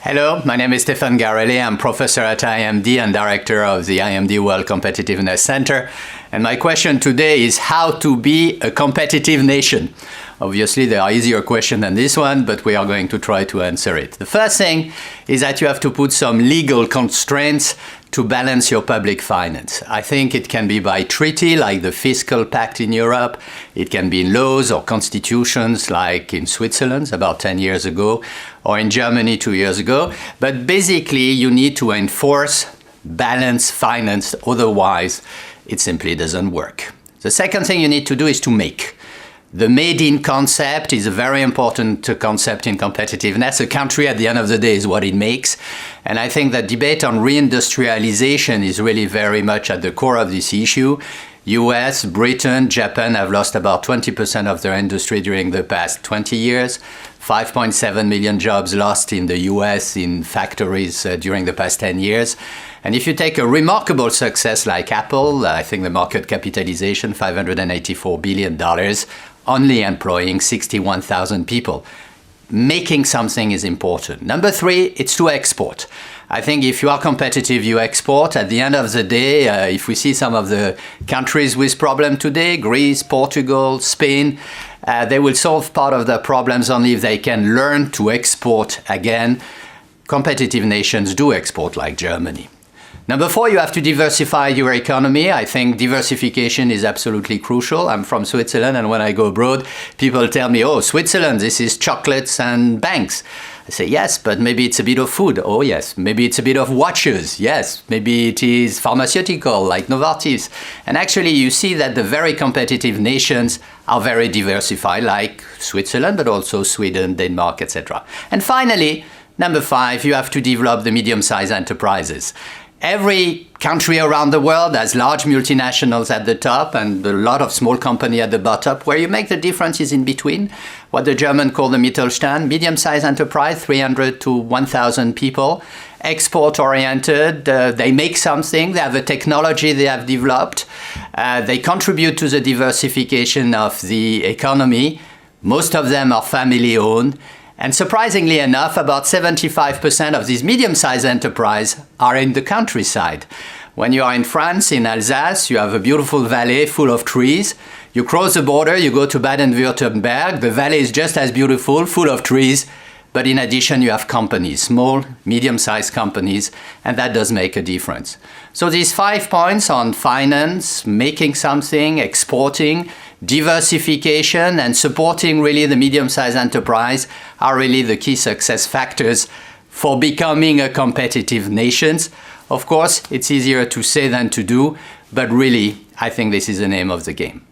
Hello, my name is Stephane Garelli. I'm professor at IMD and director of the IMD World Competitiveness Center. And my question today is how to be a competitive nation. Obviously, there are easier questions than this one, but we are going to try to answer it. The first thing is that you have to put some legal constraints to balance your public finance. I think it can be by treaty, like the Fiscal Pact in Europe. It can be in laws or constitutions, like in Switzerland about 10 years ago, or in Germany 2 years ago. But basically, you need to enforce balanced finance, otherwise it simply doesn't work. The second thing you need to do is to make. The made-in concept is a very important concept in competitiveness. A country, at the end of the day, is what it makes. And I think that debate on reindustrialization is really very much at the core of this issue. US, Britain, Japan have lost about 20% of their industry during the past 20 years. 5.7 million jobs lost in the US in factories during the past 10 years. And if you take a remarkable success like Apple, I think the market capitalization, $584 billion, only employing 61,000 people. Making something is important. Number three, it's to export. I think if you are competitive, you export. At the end of the day, if we see some of the countries with problems today, Greece, Portugal, Spain, they will solve part of their problems only if they can learn to export again. Competitive nations do export, like Germany. Number four, you have to diversify your economy. I think diversification is absolutely crucial. I'm from Switzerland, and when I go abroad, people tell me, oh, Switzerland, this is chocolates and banks. I say, yes, but maybe it's a bit of food. Oh, yes. Maybe it's a bit of watches. Yes. Maybe it is pharmaceutical, like Novartis. And actually, you see that the very competitive nations are very diversified, like Switzerland, but also Sweden, Denmark, etc. And finally, number five, you have to develop the medium-sized enterprises. Every country around the world has large multinationals at the top and a lot of small companies at the bottom. Where you make the differences in between, what the Germans call the Mittelstand, medium-sized enterprise, 300 to 1,000 people, export-oriented, they make something, they have a technology they have developed, they contribute to the diversification of the economy. Most of them are family-owned. And surprisingly enough, about 75% of these medium-sized enterprises are in the countryside. When you are in France, in Alsace, you have a beautiful valley full of trees. You cross the border, you go to Baden-Württemberg. The valley is just as beautiful, full of trees. But in addition, you have companies, small, medium-sized companies, and that does make a difference. So these 5 points on finance, making something, exporting, diversification, and supporting really the medium-sized enterprise are really the key success factors for becoming a competitive nation. Of course, it's easier to say than to do, but really, I think this is the name of the game.